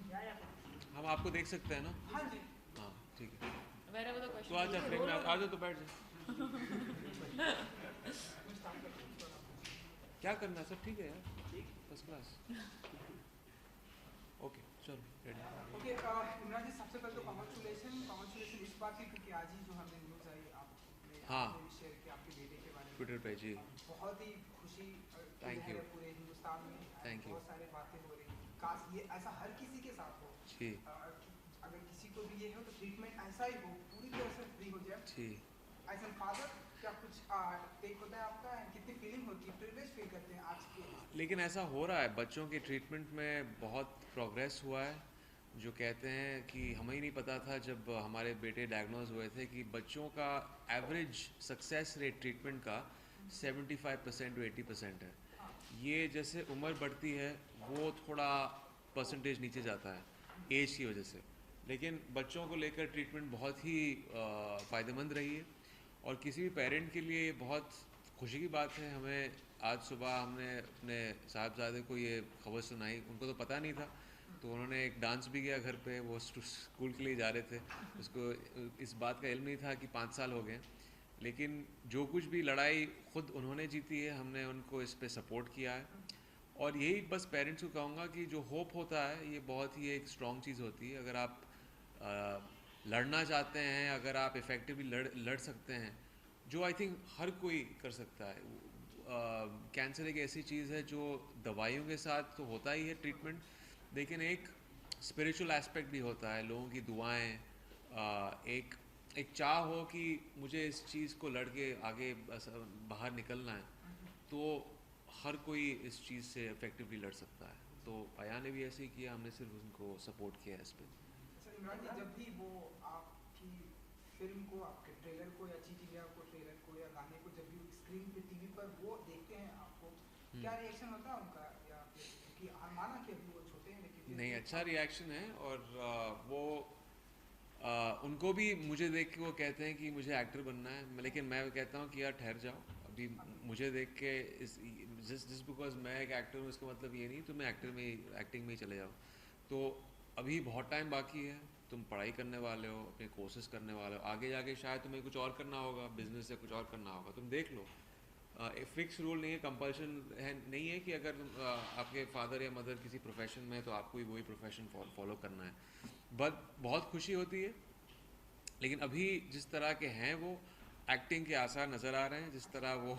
हम आपको देख सकते हैं ना? हाँ जी। हाँ ठीक है। Wherever the तो question आ जा is, फ्रेम में, roll आ over. जाओ तो बैठ जा। क्या करना है सब ठीक है यार, फर्स्ट क्लास। ओके चलो रेडी। ओके इमरान जी, सबसे पहले तो कॉन्ग्रेचुलेशन इस बात की, क्योंकि आज ही जो हमें न्यूज़ आई आपने हाँ आपने भी शेयर किया आपके बेटे के बारे में। ट्विटर पे जी। बहुत ही खुशी की थैंक लहर यू। है पूरे हिंदुस्तान में। थैंक यू बहुत सारी बातें हो रही, काश ये ऐसा हर किसी के साथ हो। जी अगर किसी को भी ये हो तो ट्रीटमेंट ऐसा ही हो, पूरी तरह से फ्री हो जाए। जी। एज एन फादर क्या कुछ टेक होता है आपका, कितनी फीलिंग होती है, प्रिविलेज फील करते हैं आज के लेकिन ऐसा हो रहा है, बच्चों के ट्रीटमेंट में बहुत प्रोग्रेस हुआ है। जो कहते हैं कि हमें ही नहीं पता था जब हमारे बेटे डायग्नोज हुए थे कि बच्चों का एवरेज सक्सेस रेट ट्रीटमेंट का 75% टू 80% है। ये जैसे उम्र बढ़ती है वो थोड़ा परसेंटेज नीचे जाता है एज की वजह से, लेकिन बच्चों को लेकर ट्रीटमेंट बहुत ही फ़ायदेमंद रही है। और किसी भी पेरेंट के लिए ये बहुत खुशी की बात है। हमें आज सुबह हमने अपने साहबजादे को ये खबर सुनाई, उनको तो पता नहीं था, तो उन्होंने एक डांस भी किया घर पे। वो स्कूल के लिए जा रहे थे, उसको इस बात का इल्म नहीं था कि 5 साल हो गए। लेकिन जो कुछ भी लड़ाई खुद उन्होंने जीती है, हमने उनको इस पे सपोर्ट किया है। और यही बस पेरेंट्स को कहूँगा कि जो होप होता है ये बहुत ही एक स्ट्रॉन्ग चीज़ होती है। अगर आप लड़ना चाहते हैं, अगर आप इफ़ेक्टिवली लड़ सकते हैं, जो आई थिंक हर कोई कर सकता है। कैंसर एक ऐसी चीज़ है जो दवाइयों के साथ तो होता ही है ट्रीटमेंट, लेकिन एक स्पिरिचुअल एस्पेक्ट भी होता है। लोगों की दुआएं, एक एक चाह हो कि मुझे इस चीज़ को लड़ के आगे बाहर निकलना है, तो हर कोई इस चीज़ से इफेक्टिवली लड़ सकता है। तो अया ने भी ऐसे ही किया, हमने सिर्फ उनको सपोर्ट किया है इस पर। अच्छा इमरान जी, जब भी वो आपकी फिल्म को, आपके ट्रेलर को या चीज इंडिया को ट्रेलर को या गाने को जब भी स्क्रीन पे टीवी पर वो देखते हैं आपको, क्या रिएक्शन होता है उनका? या फिर क्योंकि माना कि अभी वो छोटे हैं लेकिन नहीं, फिर अच्छा रिएक्शन है। और वो उनको भी मुझे देख के वो कहते हैं कि मुझे एक्टर बनना है, लेकिन मैं कहता हूँ कि यार ठहर जाओ अभी। मुझे देख के इस जस्ट बिकॉज मैं एक एक्टर हूँ इसका मतलब ये नहीं तुम्हें एक्टिंग में ही चले जाओ। तो अभी बहुत टाइम बाकी है, तुम पढ़ाई करने वाले हो, अपने कोर्सेज करने वाले हो, आगे जाके शायद तुम्हें कुछ और करना होगा, बिजनेस या कुछ और करना होगा, तुम देख लो। फिक्स रूल नहीं है, कंपल्शन है नहीं है कि अगर आपके फादर या मदर किसी प्रोफेशन में है तो आपको ही वही प्रोफेशन फॉलो करना है। बट बहुत खुशी होती है। लेकिन अभी जिस तरह के हैं वो एक्टिंग के आसार नज़र आ रहे हैं, जिस तरह वो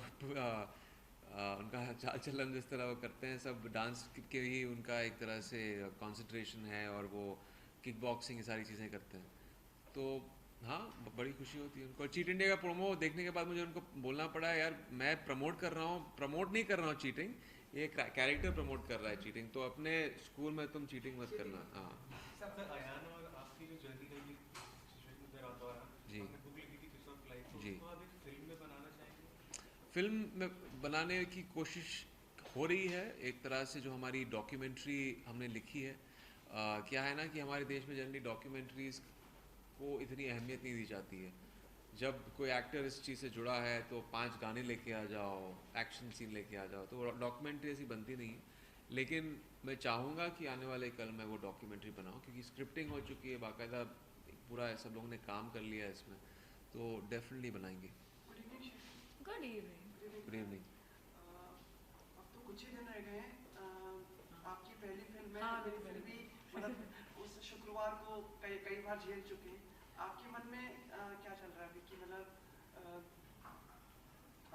उनका चाल चलन जिस तरह वो करते हैं, सब डांस के ही उनका एक तरह से कंसंट्रेशन है, और वो किक बॉक्सिंग ये सारी चीज़ें करते हैं। तो हाँ, बड़ी खुशी होती है उनको। चीट इंडिया का प्रोमो देखने के बाद मुझे उनको बोलना पड़ा है, यार मैं प्रमोट कर रहा हूँ, प्रमोट नहीं कर रहा हूँ चीटिंग, ये कैरेक्टर प्रमोट कर रहा है चीटिंग, तो अपने स्कूल में तुम चीटिंग मत करना। हाँ सब सर अयान और आपकी जो जर्नी रही सिचुएशन में रहता रहा, जी आपने बुक लिखी थी फिश ऑफ लाइफ, तो जी। उसको आप एक फिल्म में बनाना चाहेंगे? फिल्म में बनाने की कोशिश हो रही है एक तरह से। जो हमारी डॉक्यूमेंट्री हमने लिखी है, क्या है ना कि हमारे देश में जनरली डॉक्यूमेंट्रीज़ को इतनी अहमियत नहीं दी जाती है। जब कोई एक्टर इस चीज़ से जुड़ा है तो 5 गाने लेके आ जाओ, एक्शन सीन लेके आ जाओ, तो डॉक्यूमेंट्री ऐसी बनती नहीं है। लेकिन मैं चाहूँगा कि आने वाले कल मैं वो डॉक्यूमेंट्री बनाऊँ, क्योंकि स्क्रिप्टिंग हो चुकी है बाकायदा, पूरा सब लोगों ने काम कर लिया है इसमें, तो डेफिनेटली बनाएंगे। Good evening chef. Good evening. Good evening. अब तो कुछ ही दिन रह गए हैं आपकी पहली फिल्म है। हाँ, मेरी मेरी फिल्म पहली भी मतलब उस शुक्रवार को कई कई बार झेल चुके हैं। आपके मन में क्या चल रहा है अभी कि मतलब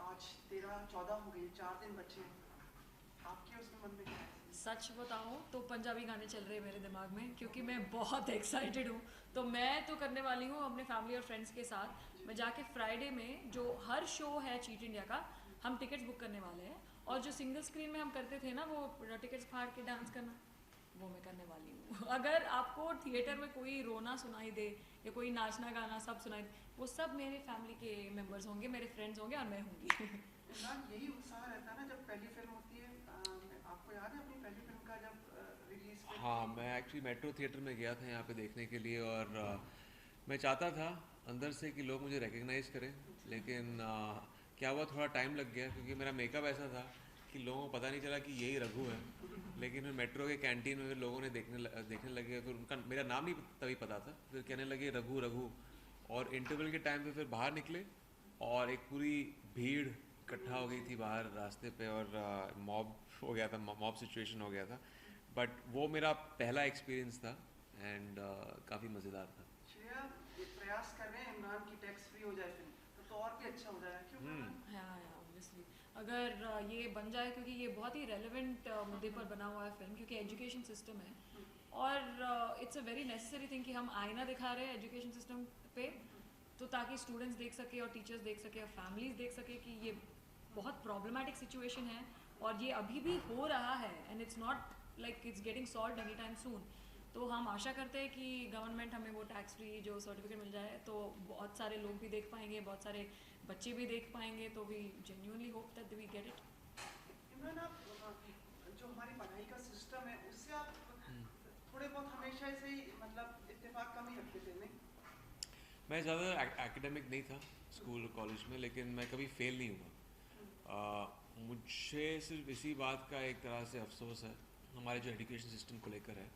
आज 13-14 हो गई, 4 दिन बचे हैं, आपके उसमें मन में क्या है? सच बताऊं तो पंजाबी गाने चल रहे हैं मेरे दिमाग में, क्योंकि मैं बहुत एक्साइटेड हूँ। तो मैं तो करने वाली हूँ अपने फैमिली और फ्रेंड्स के साथ, मैं जाके फ्राइडे में जो हर शो है चीट इंडिया का, हम टिकट्स बुक करने वाले हैं। और जो सिंगल स्क्रीन में हम करते थे ना, वो टिकट्स फाड़ के डांस करना, वो मैं करने वाली हूँ। अगर आपको थिएटर में कोई रोना सुनाई दे या कोई नाचना गाना सब सुनाई दे, वो सब मेरे फैमिली के मेम्बर्स होंगे, मेरे फ्रेंड्स होंगे और मैं होंगी। इमरान, यही उत्साह रहता है ना जब पहली फिल्म होती है। आपको याद है अपनी पहली फिल्म का जब रिलीज? हाँ, मैं एक्चुअली मेट्रो थिएटर में गया था यहाँ पे देखने के लिए, और मैं चाहता था अंदर से कि लोग मुझे रिकग्नाइज़ करें, लेकिन क्या हुआ, थोड़ा टाइम लग गया, क्योंकि मेरा मेकअप ऐसा था कि लोगों को पता नहीं चला कि यही रघु है। लेकिन लेकिन फिर मेट्रो के कैंटीन में फिर लोगों ने देखने लगे, फिर उनका मेरा नाम नहीं तभी पता था, फिर कहने लगे रघु रघु, और इंटरवल के टाइम पे फिर बाहर निकले और एक पूरी भीड़ इकट्ठा हो गई थी बाहर रास्ते पे, और मॉब हो गया था, मॉब सिचुएशन हो गया था। बट वो मेरा पहला एक्सपीरियंस था एंड काफ़ी मज़ेदार था। श्रेया, ये प्रयास कर रहे हैं इमरान की टैक्स फ्री हो जाए फिल्म, तो और भी अच्छा हो जाएगा, क्यों? हाँ ऑब्वियसली अगर ये बन जाए, क्योंकि ये बहुत ही रेलेवेंट मुद्दे पर बना हुआ है फिल्म, क्योंकि एजुकेशन सिस्टम है और it's a very necessary thing कि हम आईना दिखा रहे हैं एजुकेशन सिस्टम पे, तो ताकि स्टूडेंट्स देख सके और टीचर्स देख सके और फैमिलीज देख सके कि ये बहुत प्रॉब्लमेटिक सिचुएशन है और ये अभी भी हो रहा है and it's not like it's getting solved any time soon. तो हम आशा करते हैं कि गवर्नमेंट हमें वो टैक्स फ्री जो सर्टिफिकेट मिल जाए, तो बहुत सारे लोग भी देख पाएंगे, बहुत सारे बच्चे भी देख पाएंगे, तो we genuinely hope that we get it. Imran, आप जो हमारी पढ़ाई का सिस्टम है उससे आप थोड़े बहुत हमेशा से ही मतलब इत्तेफाक कम ही रखते थे, नहीं? मैं ज़्यादा एकेडमिक नहीं था स्कूल और कॉलेज में, लेकिन मैं कभी फेल नहीं हुआ। मुझे सिर्फ इसी बात का एक तरह से अफसोस है हमारे जो एजुकेशन सिस्टम को लेकर है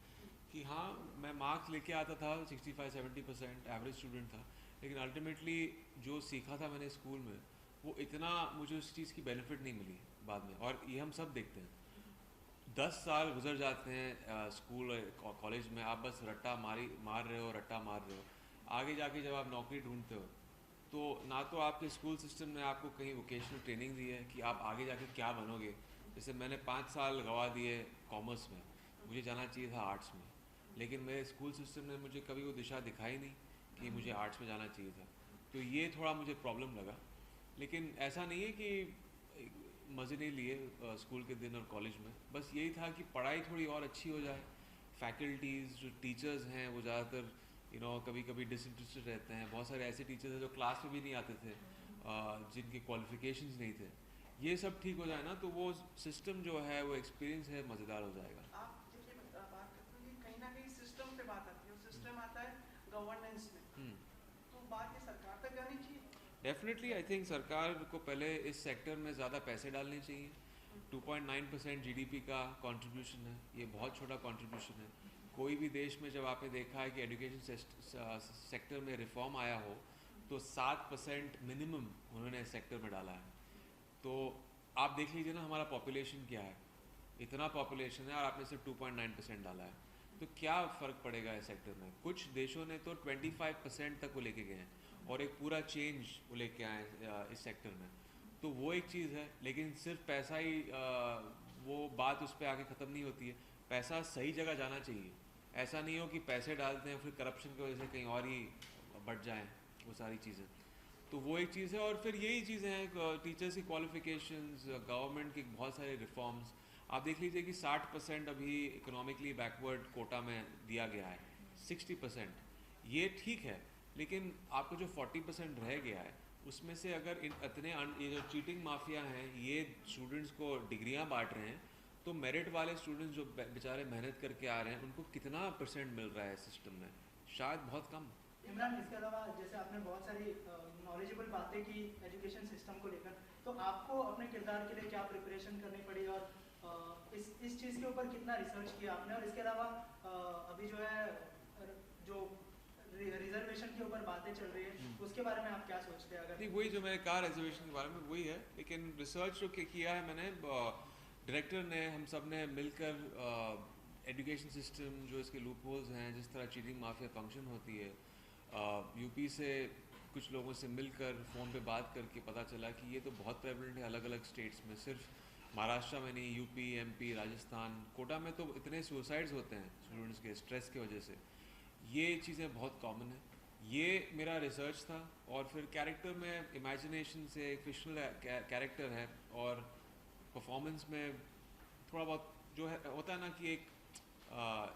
कि हाँ, मैं मार्क्स लेके आता था 65-70% एवरेज स्टूडेंट था, लेकिन अल्टीमेटली जो सीखा था मैंने स्कूल में वो इतना मुझे उस चीज़ की बेनिफिट नहीं मिली बाद में। और ये हम सब देखते हैं, 10 साल गुजर जाते हैं स्कूल और कॉलेज में, आप बस रट्टा मार रहे हो, रट्टा मार रहे हो। आगे जाके जब आप नौकरी ढूंढते हो तो ना तो आपके स्कूल सिस्टम ने आपको कहीं वोकेशनल ट्रेनिंग दी है कि आप आगे जाके क्या बनोगे। जैसे मैंने 5 साल गंवा दिए कॉमर्स में, मुझे जाना चाहिए था आर्ट्स में, लेकिन मेरे स्कूल सिस्टम ने मुझे कभी वो दिशा दिखाई नहीं कि मुझे आर्ट्स में जाना चाहिए था। तो ये थोड़ा मुझे प्रॉब्लम लगा, लेकिन ऐसा नहीं है कि मज़े नहीं लिए स्कूल के दिन और कॉलेज में, बस यही था कि पढ़ाई थोड़ी और अच्छी हो जाए। फैकल्टीज़ जो टीचर्स हैं वो ज़्यादातर कभी कभी डिसइंटरेस्टेड रहते हैं। बहुत सारे ऐसे टीचर्स हैं जो क्लास में भी नहीं आते थे, जिनके क्वालिफिकेशंस नहीं थे। ये सब ठीक हो जाए ना, तो वो सिस्टम जो है, वो एक्सपीरियंस है, मज़ेदार हो जाएगा। आप जब ये बात करते हैं कहीं ना कहीं सिस्टम पे बात आती है, और सिस्टम आता है गवर्नेंस में, तो बात ये सरकार तक जानी चाहिए। डेफिनेटली आई थिंक सरकार को पहले इस सेक्टर में ज़्यादा पैसे डालने चाहिए। 2.9% जीडीपी का कंट्रीब्यूशन है, ये बहुत छोटा कंट्रीब्यूशन है। कोई भी देश में जब आपने देखा है कि एजुकेशन सेक्टर में रिफॉर्म आया हो तो 7% मिनिमम उन्होंने सेक्टर में डाला है। तो आप देख लीजिए ना, हमारा पॉपुलेशन क्या है, इतना पॉपुलेशन है और आपने सिर्फ 2.9% डाला है, तो क्या फ़र्क पड़ेगा इस सेक्टर में। कुछ देशों ने तो 25% तक वो लेके गए हैं और एक पूरा चेंज वो लेके आए इस सेक्टर में। तो वो एक चीज़ है, लेकिन सिर्फ पैसा ही वो बात उस पर आगे ख़त्म नहीं होती है। पैसा सही जगह जाना चाहिए, ऐसा नहीं हो कि पैसे डालते हैं फिर करप्शन की वजह से कहीं और ही बढ़ जाएं वो सारी चीज़ें। तो वो एक चीज़ है, और फिर यही चीज़ें हैं टीचर्स की क्वालिफिकेशंस, गवर्नमेंट के बहुत सारे रिफॉर्म्स। आप देख लीजिए कि 60% अभी इकोनॉमिकली बैकवर्ड कोटा में दिया गया है, 60%। ये ठीक है, लेकिन आपको जो 40% रह गया है उसमें से अगर ये जो चीटिंग माफिया हैं ये स्टूडेंट्स को डिग्रियां बांट रहे हैं, तो मेरिट वाले स्टूडेंट्स जो बेचारे मेहनत करके आ रहे हैं उनको कितना % मिल रहा है सिस्टम में? शायद बहुत कम। इमरान, इसके अलावा जैसे आपने बहुत सारी नॉलेजेबल बातें की एजुकेशन सिस्टम को लेकर, तो आपको अपने किरदार के लिए क्या प्रिपरेशन करनी पड़ी और इस चीज़ के ऊपर कितना रिसर्च किया आपने? और इसके अलावा अभी जो है जो रिजर्वेशन के ऊपर बातें चल रही है उसके बारे में आप क्या सोचते हैं? अगर नहीं, वही जो मैंने कहा रिजर्वेशन के बारे में वही है, लेकिन रिसर्च जो किया है मैंने, डायरेक्टर ने, हम सब ने मिलकर एजुकेशन सिस्टम जो इसके लूप होल्स हैं, जिस तरह चीटिंग माफिया फंक्शन होती है, यूपी से कुछ लोगों से मिलकर फ़ोन पे बात करके पता चला कि ये तो बहुत प्रेवलेंट है अलग अलग स्टेट्स में, सिर्फ महाराष्ट्र में नहीं, यूपी, एमपी, राजस्थान, कोटा में तो इतने सुसाइड्स होते हैं स्टूडेंट्स के स्ट्रेस की वजह से। ये चीज़ें बहुत कॉमन है। ये मेरा रिसर्च था, और फिर कैरेक्टर में इमेजिनेशन से, फिक्शनल कैरेक्टर है, और परफॉर्मेंस में थोड़ा बहुत जो है होता है ना कि एक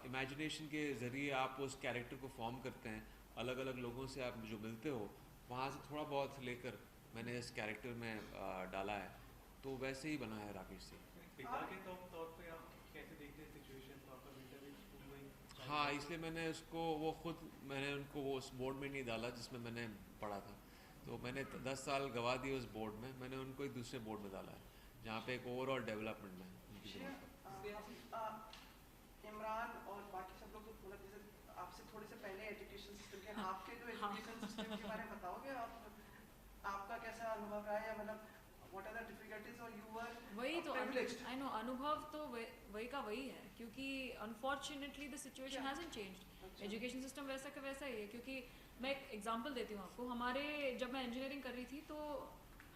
इमेजिनेशन के ज़रिए आप उस कैरेक्टर को फॉर्म करते हैं, अलग अलग लोगों से आप जो मिलते हो वहाँ से थोड़ा बहुत लेकर मैंने इस कैरेक्टर में डाला है, तो वैसे ही बना है राकेश सिंह। पिता के तौर पे आप कैसे देखते हैं सिचुएशन को? आपका बेटा भी स्कूल में, हाँ, इसलिए मैंने उनको वो उस बोर्ड में नहीं डाला जिसमें मैंने पढ़ा था। तो मैंने 10 साल गवा दिए उस बोर्ड में, मैंने उनको एक दूसरे बोर्ड में डाला है जहाँ पे एक ओवरऑल डेवलपमेंट है उनकी ज़रूरत है। मतलब जैसे आपसे थोड़े से पहले एजुकेशन सिस्टम के आपके जो हाँ। एजुकेशन सिस्टम के बारे में बताओगे आप, आपका कैसा अनुभव रहा है, या मतलब व्हाट आर द डिफिकल्टीज और यू वर वही तो privileged? आई नो अनुभव तो वही का वही है, क्योंकि अनफॉर्चुनेटली द सिचुएशन क्या? Hasn't changed. अच्छा। एजुकेशन सिस्टम वैसा का वैसा ही है। क्योंकि मैं एक एग्जांपल देती हूँ आपको। हमारे जब मैं इंजीनियरिंग कर रही थी तो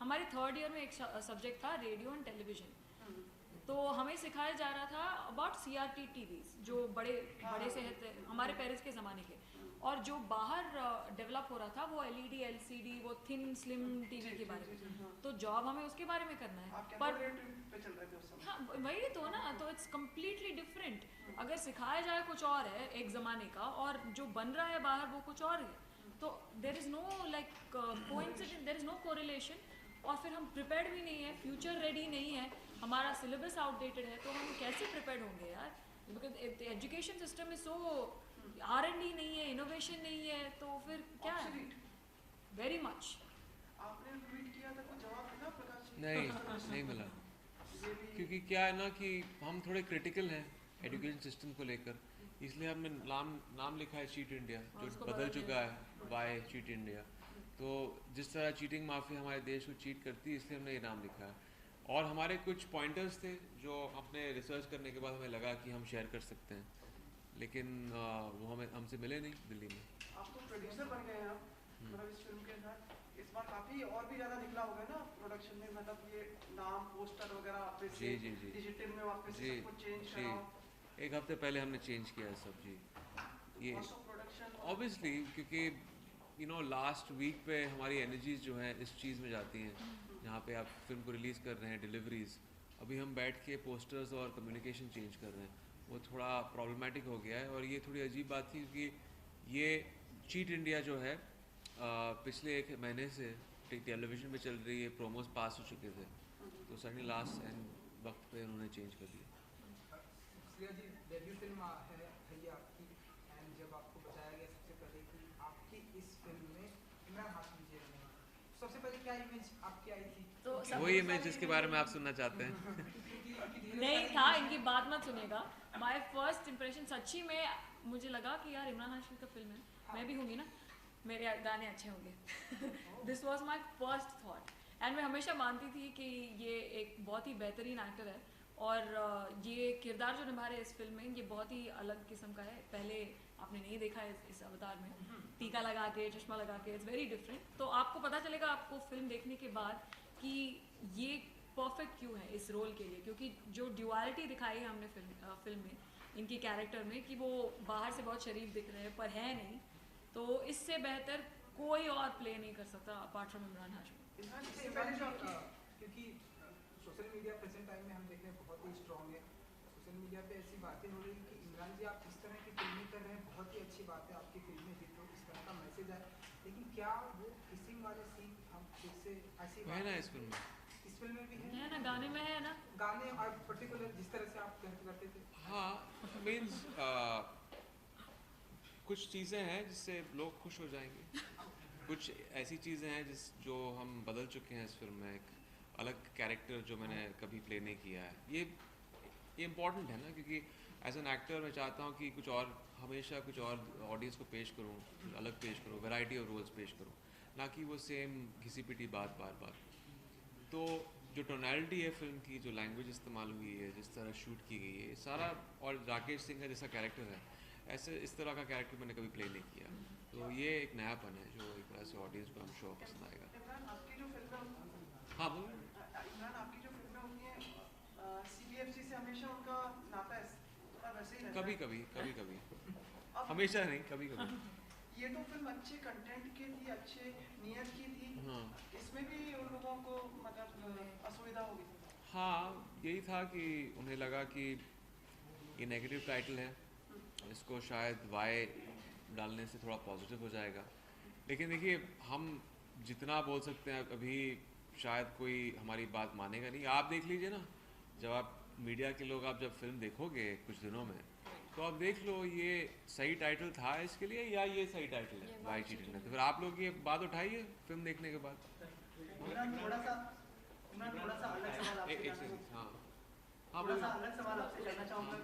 हमारे थर्ड ईयर में एक सब्जेक्ट था रेडियो एंड टेलीविजन। हम्म, तो हमें सिखाया जा रहा था अबाउट CRT टीवीज जो बड़े बड़े से हैं हमारे पेरेंट्स के ज़माने के, और जो बाहर डेवलप हो रहा था वो LED LCD वो थिन स्लिम टीवी के बारे में। हाँ। तो जॉब हमें उसके बारे में करना है, आप क्या पर पे चल रहे थे उस समय? हाँ वही तो ना, तो इट्स कम्प्लीटली डिफरेंट। अगर सिखाया जाए कुछ और है एक ज़माने का, और जो बन रहा है बाहर वो कुछ और है, तो there is no like coincidence, there is no correlation. और फिर हम प्रिपेयर्ड भी नहीं है, फ्यूचर रेडी नहीं है, हमारा सिलेबस आउटडेटेड है, तो हम कैसे प्रिपेयर्ड होंगे यार? Because education system is so R&D नहीं है, इनोवेशन नहीं है, तो फिर क्या है? Obsolete। Very much. आपने ट्वीट किया था, कुछ जवाब मिला प्रकाश जी? नहीं मिला, ये भी क्योंकि क्या है ना कि हम थोड़े क्रिटिकल हैं एजुकेशन सिस्टम को लेकर, इसलिए हमने नाम लिखा है चीट इंडिया, और जो उसको बदल बदल चुका है बाय चीट इंडिया। तो जिस तरह चीटिंग माफिया हमारे देश को चीट करती है, इसलिए हमने ये नाम लिखा है। और हमारे कुछ पॉइंटर्स थे जो अपने रिसर्च करने के बाद हमें लगा कि हम शेयर कर सकते हैं, लेकिन वो हमें हमसे मिले नहीं दिल्ली में। आप तो प्रोड्यूसर बन गए हैं आप, मतलब इस फिल्म के साथ इस बार काफी और भी ज्यादा निकला होगा ना प्रोडक्शन में, मतलब ये नाम पोस्टर वगैरह वापस से जी। डिजिटल में वापस से जी सब कुछ चेंज जी, कराओ, एक हफ्ते पहले हमने चेंज किया है सब जी। ये कॉस्ट ऑफ प्रोडक्शन ऑब्वियसली क्योंकि लास्ट वीक पे हमारी एनर्जीज जो हैं इस चीज़ में जाती हैं, जहाँ पे आप फिल्म को रिलीज़ कर रहे हैं, डिलीवरीज। अभी हम बैठ के पोस्टर्स और कम्युनिकेशन चेंज कर रहे हैं, वो थोड़ा प्रॉब्लमेटिक हो गया है। और ये थोड़ी अजीब बात थी क्योंकि ये चीट इंडिया जो है पिछले 1 महीने से टेलीविज़न पे चल रही है, प्रोमोज पास हो चुके थे, तो सडनली लास्ट एंड वक्त पे उन्होंने चेंज कर दिया। श्रेया जी, डेब्यू फिल्म है भैया आपकी, एंड जब आपको बताया गया सबसे पहले कि आपकी इस फिल्म में इमरान हाशमी जी रहने वाले, सबसे पहले क्या इमेज आपकी आई थी? तो क्योंकि सब- वही इमेज जिसके बारे में आप सुनना चाहते हैं। क्योंकि ढेर नहीं सारी था, images- इनकी बात मत सुनेगा। माय फर्स्ट इंप्रेशन सच्ची में मुझे लगा कि यार इमरान हाशमी का फिल्म है, मैं भी होंगी ना, मेरे गाने अच्छे होंगे। This was my first thought. And मैं हमेशा मानती थी कि ये एक बहुत ही बेहतरीन एक्टर है, और ये किरदार जो निभा रहे हैं इस फिल्म में, ये बहुत ही अलग किस्म का है। पहले आपने नहीं देखा है इस अवतार में, टीका लगा के, चश्मा लगा के, इट्स वेरी डिफरेंट। तो आपको पता चलेगा आपको फिल्म देखने के बाद कि ये परफेक्ट क्यों है इस रोल के लिए, क्योंकि जो ड्यूअलिटी दिखाई है हमने फिल्म में इनके कैरेक्टर में, कि वो बाहर से बहुत शरीफ दिख रहे हैं पर है नहीं, तो इससे बेहतर कोई और प्ले नहीं कर सकता अपार्ट फ्रॉम इमरान हाशमी। इमरान जी, इससे इससे पहले जो इमरान जी, आपकी क्योंकि सोशल मीडिया प्रेजेंट टाइम में हम देख रहे हैं बहुत ही स्ट्रॉन्ग है। सोशल मीडिया पे ऐसी बातें हो रही हैं कि इमरान जी आप इस तरह की फिल्में कर रहे हैं, बहुत ही अच्छी बात है, आपकी फिल्में हिट हो, इस तरह का मैसेज आए, लेकिन क्या वो किसिंग वाले सीन हम फिर से ऐसी है ना इस फिल्म में? इस फिल्म में भी है है ना, गाने में है ना। गाने और पर्टिकुलर जिस तरह से आप करते थे? हाँ, मीन्स कुछ चीज़ें हैं जिससे लोग खुश हो जाएंगे, कुछ ऐसी चीज़ें हैं जो हम बदल चुके हैं इस फिल्म में। एक अलग कैरेक्टर जो मैंने कभी प्ले नहीं किया है, ये इम्पॉर्टेंट है ना, क्योंकि एज एन एक्टर मैं चाहता हूँ कि कुछ और, हमेशा कुछ और ऑडियंस को पेश करूँ, अलग पेश करूँ, वैरायटी ऑफ रोल्स पेश करूँ, ना कि वो सेम घिसी पिटी बात बार। तो जो टोनैलिटी है फिल्म की, जो लैंग्वेज इस्तेमाल हुई है, जिस तरह शूट की गई है सारा, और राकेश सिंह का जैसा कैरेक्टर है, ऐसे इस तरह का कैरेक्टर मैंने कभी प्ले नहीं किया। तो ये एक नयापन है जो एक तरह से ऑडियंस को हम शो पसंद आएगा। इमरान आपकी जो फिल्में, हाँ बोलो। इमरान आपकी जो फिल्में होती हैं CBFC से हमेशा उनका नाता है थोड़ा वैसे ही रहता कभी है। कभी, अब हमेशा नहीं, कभी कभी। ये तो फिल्म अच्छे कंटेंट की थी, अच्छे नियत की थी, हाँ इसमें भी उन लोगों को मतलब असुविधा होगी। हाँ, यही था कि उन्हें लगा कि ये नेगेटिव टाइटल है, इसको शायद वाई डालने से थोड़ा पॉजिटिव हो जाएगा। लेकिन देखिए, हम जितना बोल सकते हैं अभी शायद कोई हमारी बात मानेगा नहीं। आप देख लीजिए ना, जब आप मीडिया के लोग, आप जब फिल्म देखोगे कुछ दिनों में, तो आप देख लो ये सही टाइटल था इसके लिए या ये सही टाइटल है वाई चीटिंग है। तो फिर आप लोग ये बात उठाइए फिल्म देखने के बाद। इमरान थोड़ा सा अलग सवाल आपसे एक करना सेकंड, हाँ थोड़ा सा अलग सवाल आपसे करना चाहूँगा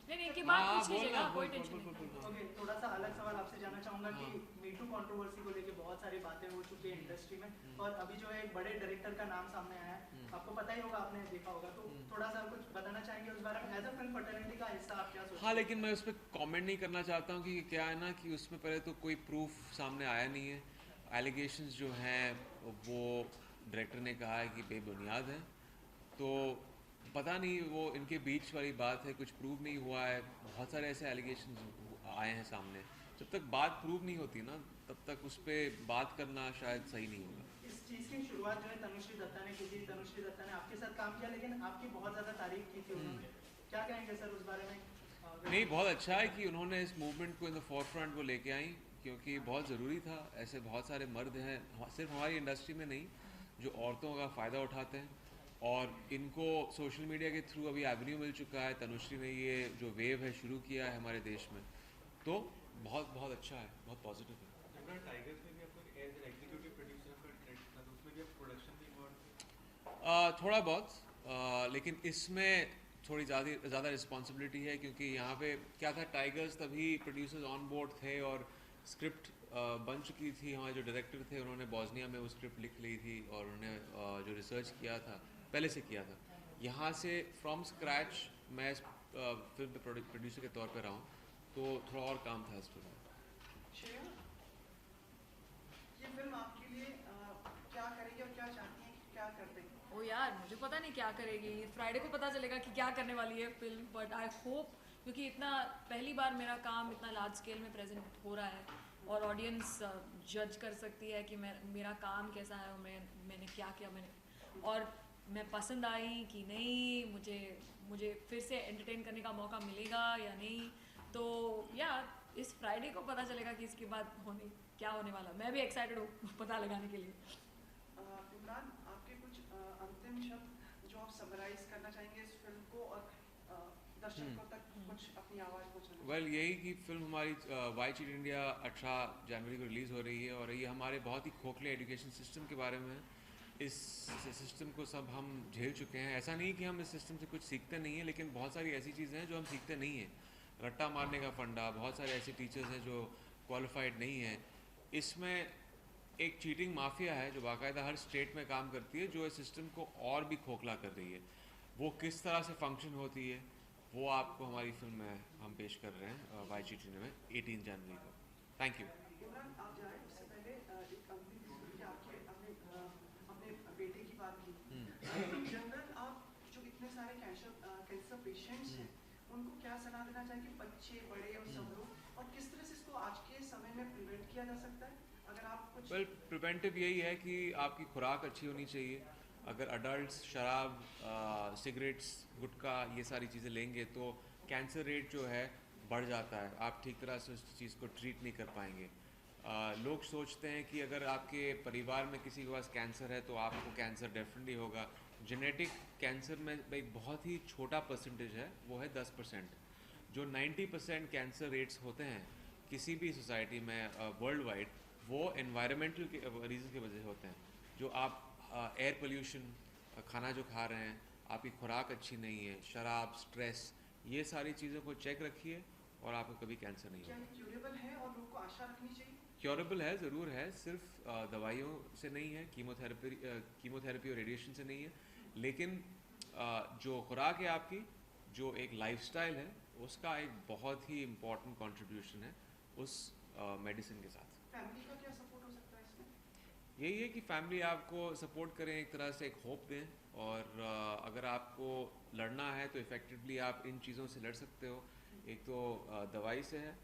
कि नहीं, की बात हाँ, पूछ लीजिएगा, कोई बोल, टेंशन बोल, नहीं। बोल, बोल। ओके, थोड़ा सा अलग सवाल आपसे जानना चाहूंगा कि मीटू कंट्रोवर्सी को लेके बहुत सारी बातें हो चुकी है इंडस्ट्री में और अभी जो है एक बड़े डायरेक्टर का नाम सामने आया है, आपको पता ही होगा, आपने देखा होगा, तो थोड़ा सा कुछ बताना चाहेंगे उस बारे में? एज अ फिल्म फर्टर्निटी का हिस्सा आप क्या सोचते हैं? हाँ, लेकिन मैं उस पर कॉमेंट नहीं करना चाहता हूँ कि क्या है ना कि उसमें पहले तो कोई प्रूफ सामने आया नहीं है। एलिगेशंस जो हैं वो डायरेक्टर ने कहा है कि बेबुनियाद है, तो पता नहीं वो इनके बीच वाली बात है, कुछ प्रूव नहीं हुआ है। बहुत सारे ऐसे एलिगेशंस आए हैं सामने, जब तक बात प्रूव नहीं होती ना तब तक उस पर बात करना शायद सही नहीं होगा। इस चीज़ की शुरुआत जो है तनुश्री दत्ता ने की थी। तनुश्री दत्ता ने आपके साथ काम किया, लेकिन आपकी बहुत ज़्यादा तारीफ की थी उन्होंने। क्या कहेंगे सर उस बारे में? नहीं, बहुत अच्छा है कि उन्होंने इस मूवमेंट को इन द फोरफ्रंट वो लेके आई, क्योंकि बहुत ज़रूरी था। ऐसे बहुत सारे मर्द हैं सिर्फ हमारी इंडस्ट्री में नहीं जो औरतों का फ़ायदा उठाते हैं, और इनको सोशल मीडिया के थ्रू अभी एवेन्यू मिल चुका है। तनुश्री ने ये जो वेव है शुरू किया है हमारे देश में, तो बहुत बहुत अच्छा है, बहुत पॉजिटिव है। टाइगर्स में भी आपको एज एन एग्जीक्यूटिव प्रोड्यूसर का क्रेडिट था, तो उसमें भी आप प्रोडक्शन भी इन्वॉल्व थे? थोड़ा बहुत, लेकिन इसमें थोड़ी ज़्यादा रिस्पॉन्सिबिलिटी है, क्योंकि यहाँ पे क्या था, टाइगर्स तभी प्रोड्यूसर्स ऑन बोर्ड थे और स्क्रिप्ट बन चुकी थी। हमारे जो डायरेक्टर थे उन्होंने बॉस्निया में वो स्क्रिप्ट लिख ली थी और उन्होंने जो रिसर्च किया था पहले से किया था। यहाँ से फ्रॉम स्क्रैच मैं फिल्म पे प्रोड्यूसर के तौर पे रहा हूँ, तो थोड़ा और काम था इस फिल्म में। श्रेया, ये फिल्म आपके लिए क्या करेगी और क्या चाहती हैं कि क्या कर देंगे? ओ यार, मुझे पता नहीं क्या करेगी, फ्राइडे को पता चलेगा कि क्या करने वाली है फिल्म। बट आई होप, क्योंकि इतना पहली बार मेरा काम इतना लार्ज स्केल में प्रेजेंट हो रहा है और ऑडियंस जज कर सकती है कि मेरा काम कैसा है और मैंने क्या किया, और मैं पसंद आई कि नहीं, मुझे फिर से एंटरटेन करने का मौका मिलेगा या नहीं। तो या इस फ्राइडे को पता चलेगा कि इसके बाद क्या होने वाला। मैं भी एक्साइटेड हूँ पता लगाने के लिए। इमरान, आपके कुछ अंतिम शब्द जो आप समराइज करना चाहेंगे इस फिल्म को और दर्शकों तक कुछ अपनी आवाज़ पहुँचाना? वेल, यही कि फिल्म हमारी वाई चीट इंडिया 18 जनवरी को रिलीज़ हो रही है, और ये हमारे बहुत ही खोखले एजुकेशन सिस्टम के बारे में है। इस सिस्टम को सब हम झेल चुके हैं। ऐसा नहीं कि हम इस सिस्टम से कुछ सीखते नहीं हैं, लेकिन बहुत सारी ऐसी चीज़ें हैं जो हम सीखते नहीं हैं। रट्टा मारने का फंडा, बहुत सारे ऐसे टीचर्स हैं जो क्वालिफाइड नहीं हैं। इसमें एक चीटिंग माफिया है जो बाकायदा हर स्टेट में काम करती है, जो इस सिस्टम को और भी खोखला कर रही है। वो किस तरह से फंक्शन होती है वो आपको हमारी फिल्म में हम पेश कर रहे हैं वाई चीट इंडिया में 18 जनवरी को। Thank you. इमरान, आप जाए उससे पहले एक अंतिम चीज़ कि अपने बेटे की बात की। इन जनरल आप जो इतने सारे कैंसर पेशेंट्स हैं उनको क्या सलाह देना चाहिए कि बच्चे, बड़े और सब लोग, और किस तरह से इसको आज के समय में प्रिवेंट किया जा सकता है? अगर आप कुछ वेल, प्रिवेंटिव यही है कि आपकी खुराक अच्छी होनी चाहिए। अगर अडल्ट्स शराब, सिगरेट्स, गुटखा ये सारी चीज़ें लेंगे तो कैंसर रेट जो है बढ़ जाता है। आप ठीक तरह से उस चीज़ को ट्रीट नहीं कर पाएंगे। लोग सोचते हैं कि अगर आपके परिवार में किसी के पास कैंसर है तो आपको कैंसर डेफिनेटली होगा। जेनेटिक कैंसर में एक बहुत ही छोटा परसेंटेज है, वो है 10%। जो 90% कैंसर रेट्स होते हैं किसी भी सोसाइटी में वर्ल्ड वाइड, वो एनवायरमेंटल के रीज़न की वजह से होते हैं। जो आप एयर पोल्यूशन, खाना जो खा रहे हैं, आपकी खुराक अच्छी नहीं है, शराब, स्ट्रेस, ये सारी चीज़ों को चेक रखिए और आपको कभी कैंसर नहीं क्या होगा। क्यूरेबल है और लोगों को आशा रखनी चाहिए? क्योरेबल है, ज़रूर है। सिर्फ दवाइयों से नहीं है, कीमोथेरेपी और रेडिएशन से नहीं है, लेकिन जो खुराक है आपकी, जो एक लाइफस्टाइल है, उसका एक बहुत ही इम्पॉर्टेंट कंट्रीब्यूशन है उस मेडिसिन के साथ। फैमिली का क्या सपोर्ट हो सकता है इसमें? यही है कि फैमिली आपको सपोर्ट करें, एक तरह से एक होप दें, और अगर आपको लड़ना है तो इफ़ेक्टिवली आप इन चीज़ों से लड़ सकते हो। एक तो दवाई से है,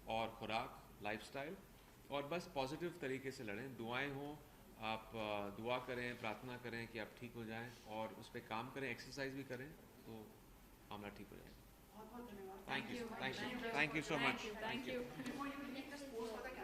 और खुराक, लाइफस्टाइल, और बस पॉजिटिव तरीके से लड़ें। दुआएं हों, आप दुआ करें, प्रार्थना करें कि आप ठीक हो जाएं, और उस पर काम करें, एक्सरसाइज भी करें, तो मामला ठीक हो जाएगा। बहुत बहुत धन्यवाद। Thank you so much. Thank you. Before you leave, just post for the